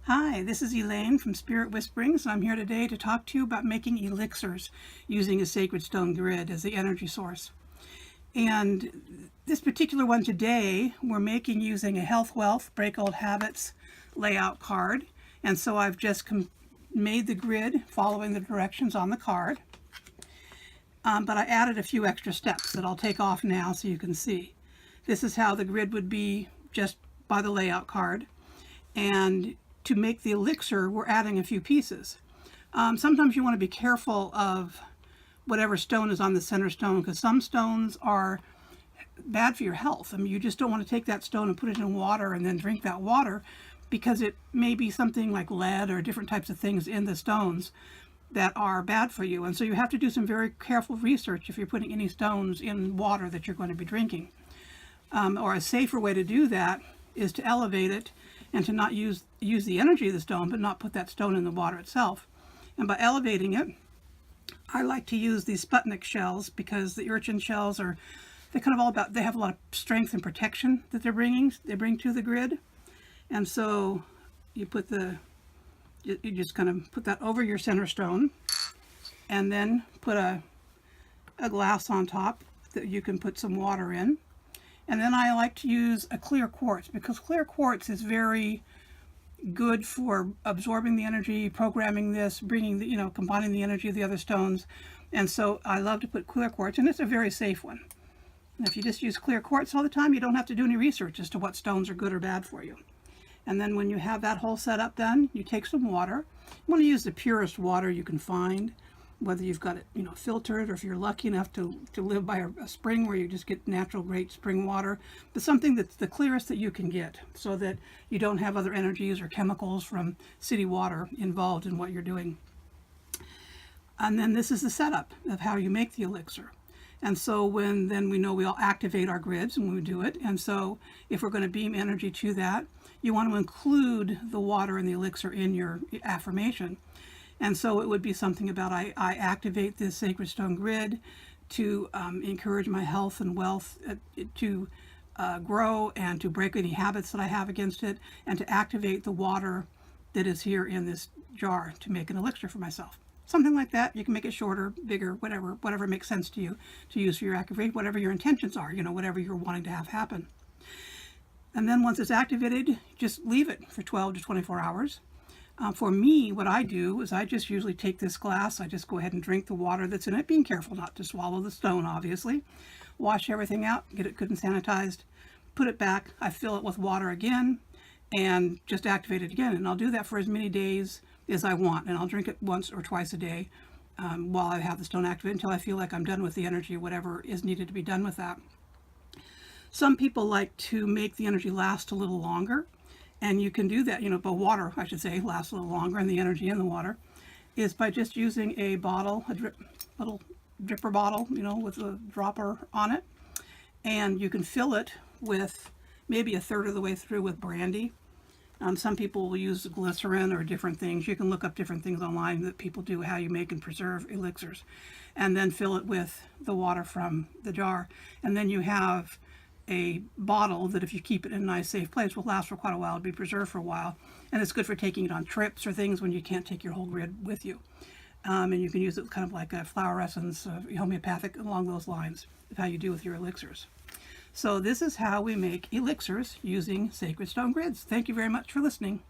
Hi, this is Elaine from Spirit Whisperings, and I'm here today to talk to you about making elixirs using a sacred stone grid as the energy source. And this particular one today, we're making using a Health, Wealth, Break Old Habits layout card. And so I've just made the grid following the directions on the card. But I added a few extra steps that I'll take off now so you can see. This is how the grid would be just by the layout card. And to make the elixir, we're adding a few pieces. Sometimes you want to be careful of whatever stone is on the center stone, because some stones are bad for your health. I mean, you just don't want to take that stone and put it in water and then drink that water, because it may be something like lead or different types of things in the stones that are bad for you. And so you have to do some very careful research if you're putting any stones in water that you're going to be drinking. Or a safer way to do that is to elevate it and to not use the energy of the stone, but not put that stone in the water itself. And by elevating it, I like to use these Sputnik shells, because the urchin shells are, they're kind of all about, they have a lot of strength and protection that they bring to the grid. And so you just kind of put that over your center stone, and then put a glass on top that you can put some water in. And then I like to use a clear quartz, because clear quartz is very good for absorbing the energy, programming this, bringing the, combining the energy of the other stones. And so I love to put clear quartz, and it's a very safe one. And if you just use clear quartz all the time, you don't have to do any research as to what stones are good or bad for you. And then when you have that whole setup done, you take some water. You want to use the purest water you can find, whether you've got it, filtered, or if you're lucky enough to live by a spring where you just get natural great spring water, but something that's the clearest that you can get, so that you don't have other energies or chemicals from city water involved in what you're doing. And then this is the setup of how you make the elixir. And so then we know we all activate our grids when we do it. And so if we're going to beam energy to that, you want to include the water and the elixir in your affirmation. And so it would be something about I activate this sacred stone grid to encourage my health and wealth to grow, and to break any habits that I have against it, and to activate the water that is here in this jar to make an elixir for myself. Something like that. You can make it shorter, bigger, whatever makes sense to you to use for your activation, whatever your intentions are, whatever you're wanting to have happen. And then once it's activated, just leave it for 12 to 24 hours. For me, what I do is I just usually take this glass, I just go ahead and drink the water that's in it, being careful not to swallow the stone, obviously. Wash everything out, get it good and sanitized, put it back, I fill it with water again, and just activate it again. And I'll do that for as many days as I want, and I'll drink it once or twice a day while I have the stone activated, until I feel like I'm done with the energy, whatever is needed to be done with that. Some people like to make the energy last a little longer. And you can do that, but water, I should say, lasts a little longer, and the energy in the water, is by just using a bottle, little dripper bottle, with a dropper on it. And you can fill it with maybe a third of the way through with brandy. Some people will use glycerin or different things. You can look up different things online that people do, how you make and preserve elixirs. And then fill it with the water from the jar. And then you have a bottle that, if you keep it in a nice safe place, will last for quite a while, be preserved for a while. And it's good for taking it on trips or things when you can't take your whole grid with you. And you can use it kind of like a flower essence, homeopathic, along those lines of how you do with your elixirs. So this is how we make elixirs using sacred stone grids. Thank you very much for listening.